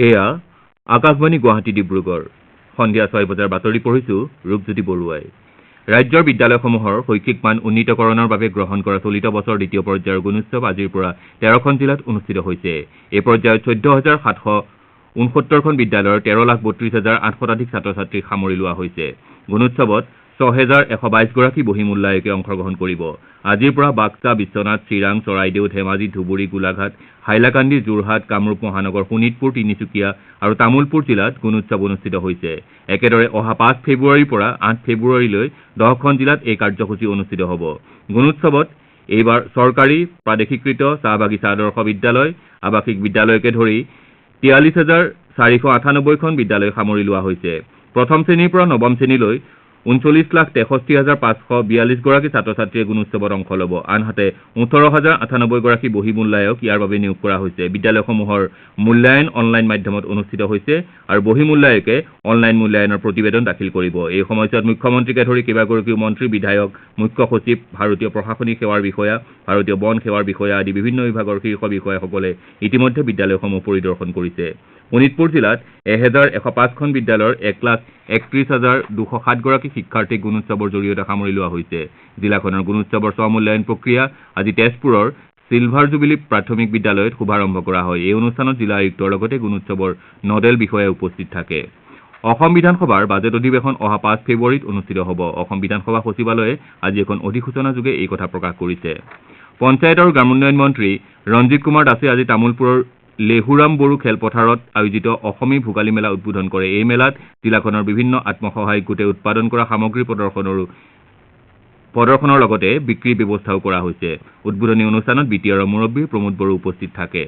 এয়া আকাশবাণী গুৱাহাটী ডিব্ৰুগড় সন্ধিয়া 6 বজাৰ বাতৰি পঢ়িছো ৰূপজ্যোতি বৰুৱাই ৰাজ্যৰ বিদ্যালয়সমূহৰ শৈক্ষিক মান উন্নীতকৰণৰ বাবে গ্ৰহণ কৰা চলিত বছৰ দ্বিতীয় পৰ্যায়ৰ গুণোৎসৱ আজিৰ পৰা 13খন জিলাত অনুষ্ঠিত হৈছে এই পৰ্যায়ত 14769খন বিদ্যালয়ৰ 13,32,800 শতাধিক ছাত্ৰ ছাত্ৰীক সামৰি লোৱা হৈছে গুণোৎসৱত 6122 গৰাকী বহিমূল্যায়কে অংশগ্ৰহণ কৰিব আজিৰ পৰা বাক্সা বিশ্বনাথ চিৰাং চৰাইদেউ ধেমাজি ধুবুৰী গোলাঘাট হাইলাকান্দি যোৰহাট কামৰূপ মহানগৰ শোণিতপুৰ তিনিচুকীয়া আৰু তামুলপুৰ জিলাত গুণোৎসৱ অনুষ্ঠিত হৈছে একেদৰে অহা 5 ফেব্ৰুৱাৰীৰ পৰা 8 ফেব্ৰুৱাৰীলৈ 10খন জিলাত এই কাৰ্যসূচী অনুষ্ঠিত হ'ব গুণোৎসৱত এইবাৰ চৰকাৰী প্ৰাদেশিকৃত চাহবাগিচা আদৰ্শ বিদ্যালয় আৱাসিক বিদ্যালয়কে ধৰি 43,498খন বিদ্যালয় সামৰি লোৱা হৈছে প্ৰথম শ্ৰেণীৰ পৰা নৱম শ্ৰেণীলৈ 39,63,542 গৰাকী ছাত্ৰ ছাত্ৰীয়ে গুণোৎসৱত অংশ ল'ব আনহাতে 18,098 গৰাকী বহিমূল্যায়ক ইয়াৰ বাবে নিয়োগ কৰা হৈছে বিদ্যালয়সমূহৰ মূল্যায়ন অনলাইন মাধ্যমত অনুষ্ঠিত হৈছে আৰু বহিমূল্যায়কে অনলাইন মূল্যায়নৰ প্ৰতিবেদন দাখিল কৰিব এই সময়ছোৱাত মুখ্যমন্ত্ৰীকে ধৰি কেইবাগৰাকীও মন্ত্ৰী বিধায়ক মুখ্য সচিব ভাৰতীয় প্ৰশাসনিক সেৱাৰ বিষয়া ভাৰতীয় বন সেৱাৰ বিষয়া আদি বিভিন্ন বিভাগৰ শীৰ্ষ বিষয়াসকলে ইতিমধ্যে বিদ্যালয়সমূহ পৰিদৰ্শন কৰিছে শোণিতপুৰ জিলাত 1105খন বিদ্যালয়ৰ 1,31,207 গৰাকী শিক্ষাৰ্থীক গুণোৎসৱৰ জৰিয়তে সামৰি লোৱা হৈছে জিলাখনৰ গুণোৎসৱৰ স্বমূল্যায়ন প্ৰক্ৰিয়া আজি তেজপুৰৰ চিলভাৰ জুবিলি প্ৰাথমিক বিদ্যালয়ত শুভাৰম্ভ কৰা হয় এই অনুষ্ঠানত জিলা আয়ুক্তৰ লগতে গুণোৎসৱৰ নডেল বিষয়া উপস্থিত থাকে অসম বিধানসভাৰ বাজেট অধিৱেশন অহা 5 ফেব্ৰুৱাৰীত অনুষ্ঠিত হ'ব অসম বিধানসভা সচিবালয়ে আজি এখন অধিসূচনা যোগে এই কথা প্ৰকাশ কৰিছে পঞ্চায়ত আৰু গ্ৰামোন্নয়ন মন্ত্ৰী ৰঞ্জিত কুমাৰ দাসে আজি তামুলপুৰৰ লেহুৰাম বড়ো খেলপথাৰত আয়োজিত অসমী ভোগালী মেলা উদ্বোধন কৰে এই মেলাত জিলাখনৰ বিভিন্ন আত্মসহায়ক গোটে উৎপাদন কৰা সামগ্ৰী প্ৰদৰ্শনৰ লগতে বিক্ৰীৰ ব্যৱস্থাও কৰা হৈছে উদ্বোধনী অনুষ্ঠানত বিটিআৰৰ মুৰব্বী প্ৰমোদ বড়ো উপস্থিত থাকে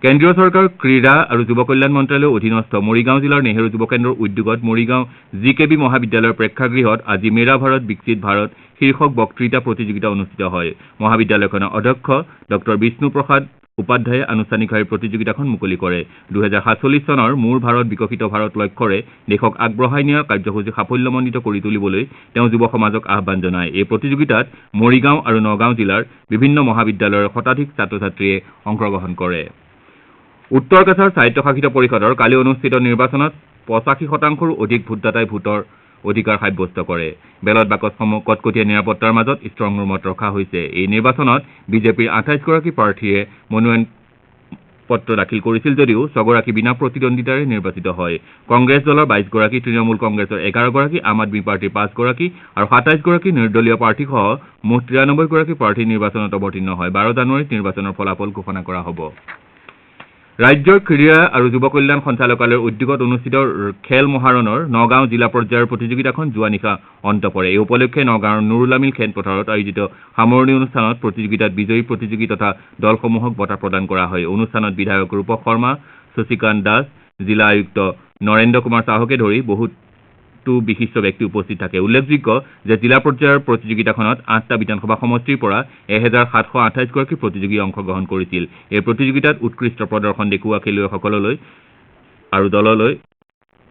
কেন্দ্ৰীয় চৰকাৰৰ ক্ৰীড়া আৰু যুৱ কল্যাণ মন্ত্ৰালয়ৰ অধীনস্থ মৰিগাঁও জিলাৰ নেহেৰু যুৱ কেন্দ্ৰৰ উদ্যোগত মৰিগাঁও জিকেবি মহাবিদ্যালয়ৰ প্ৰেক্ষাগৃহত আজি মেৰা ভাৰত বিকশিত ভাৰত শীৰ্ষক বক্তৃতা প্ৰতিযোগিতা অনুষ্ঠিত হয় মহাবিদ্যালয়খনৰ অধ্যক্ষ ডক্টৰ বিষ্ণু প্ৰসাদ উপাধ্যায়ে আনুষ্ঠানিকভাৱে প্ৰতিযোগিতাখন মুকলি কৰে 2047 চনৰ মূৰ ভাৰত বিকশিত ভাৰত লক্ষ্যৰে দেশক আগবঢ়াই নিয়াৰ কাৰ্যসূচী সাফল্যমণ্ডিত কৰি তুলিবলৈ তেওঁ যুৱ সমাজক আহ্বান জনায় এই প্ৰতিযোগিতাত মৰিগাঁও আৰু নগাঁও জিলাৰ বিভিন্ন মহাবিদ্যালয়ৰ শতাধিক ছাত্ৰ ছাত্ৰীয়ে অংশগ্ৰহণ কৰে উত্তৰ কাছাৰ স্বায়ত্তশাসিত পৰিষদৰ কালি অনুষ্ঠিত নিৰ্বাচনত 85%ৰো অধিক ভোটদাতাই ভোটৰ অধিকাৰ সাব্যস্ত কৰে বেলট বাকচসমূহ কটকটীয়া নিৰাপত্তাৰ মাজত ষ্ট্ৰং ৰুমত ৰখা হৈছে এই নিৰ্বাচনত বিজেপিৰ 28 গৰাকী প্ৰাৰ্থীয়ে মনোনয়ন পত্ৰ দাখিল কৰিছিল যদিও 6 গৰাকী বিনা প্ৰতিদ্বন্দ্বিতাৰে নিৰ্বাচিত হয় কংগ্ৰেছ দলৰ 22 গৰাকী তৃণমূল কংগ্ৰেছৰ 11 গৰাকী আম আদমী পাৰ্টীৰ 5 গৰাকী আৰু 27 গৰাকী নিৰ্দলীয় প্ৰাৰ্থীসহ মুঠ 93 গৰাকী প্ৰাৰ্থী নিৰ্বাচনত অৱতীৰ্ণ হয় 12 জানুৱাৰীত নিৰ্বাচনৰ ফলাফল ঘোষণা কৰা হ'ব ৰাজ্যৰ ক্ৰীড়া আৰু যুৱ কল্যাণ সঞ্চালকালয়ৰ উদ্যোগত অনুষ্ঠিত খেল মহাৰণৰ নগাঁও জিলা পৰ্যায়ৰ প্ৰতিযোগিতাখন যোৱা নিশা অন্ত পৰে এই উপলক্ষে নগাঁৱৰ নুৰুল আমিন খেলপথাৰত আয়োজিত সামৰণি অনুষ্ঠানত প্ৰতিযোগিতাত বিজয়ী প্ৰতিযোগী তথা দলসমূহক বঁটা প্ৰদান কৰা হয় অনুষ্ঠানত বিধায়ক ৰূপক শৰ্মা শশীকান্ত দাস জিলা আয়ুক্ত নৰেন্দ্ৰ কুমাৰ চাহকে ধৰি বহুতো বিশিষ্ট ব্যক্তি উপস্থিত থাকে উল্লেখযোগ্য যে জিলা পৰ্যায়ৰ প্ৰতিযোগিতাখনত 8টা বিধানসভা সমষ্টিৰ পৰা 1728 গৰাকী প্ৰতিযোগী অংশগ্ৰহণ কৰিছিল এই প্ৰতিযোগিতাত উৎকৃষ্ট প্ৰদৰ্শন দেখুওৱা খেলুৱৈসকললৈ আৰু দললৈ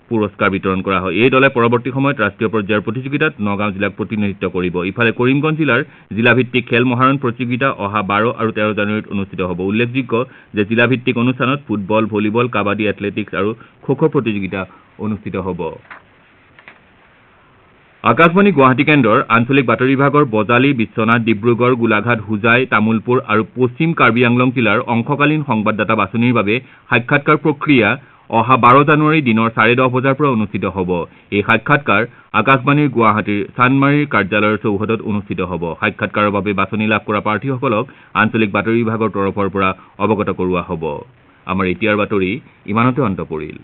পুৰস্কাৰ বিতৰণ কৰা হয় এই দলে পৰৱৰ্তী সময়ত ৰাষ্ট্ৰীয় পৰ্যায়ৰ প্ৰতিযোগিতাত নগাঁও জিলাক প্ৰতিনিধিত্ব কৰিব ইফালে কৰিমগঞ্জ জিলাৰ জিলাভিত্তিক খেল মহাৰণ প্ৰতিযোগিতা অহা 12 আৰু 13 জানুৱাৰীত অনুষ্ঠিত হ'ব উল্লেখযোগ্য যে জিলাভিত্তিক অনুষ্ঠানত ফুটবল ভলীবল কাবাডী এথলেটিক্স আৰু খো-খো প্ৰতিযোগিতা অনুষ্ঠিত হ'ব আকাশবাণী গুৱাহাটী কেন্দ্ৰৰ আঞ্চলিক বাতৰি বিভাগৰ বজালী বিশ্বনাথ ডিব্ৰুগড় গোলাঘাট হোজাই তামুলপুৰ আৰু পশ্চিম কাৰ্বি আংলং জিলাৰ অংশকালীন সংবাদদাতা বাছনিৰ বাবে সাক্ষাৎকাৰ প্ৰক্ৰিয়া অহা 12 জানুৱাৰী দিনৰ 10:30 বজাৰ পৰা অনুষ্ঠিত হ'ব এই সাক্ষাৎকাৰ আকাশবাণীৰ গুৱাহাটীৰ চানমাৰীৰ কাৰ্যালয়ৰ চৌহদত অনুষ্ঠিত হ'ব সাক্ষাৎকাৰৰ বাবে বাছনি লাভ কৰা প্ৰাৰ্থীসকলক আঞ্চলিক বাতৰি বিভাগৰ তৰফৰ পৰা অৱগত কৰোৱা হ'ব আমাৰ এতিয়াৰ বাতৰি ইমানতে অন্ত পৰিল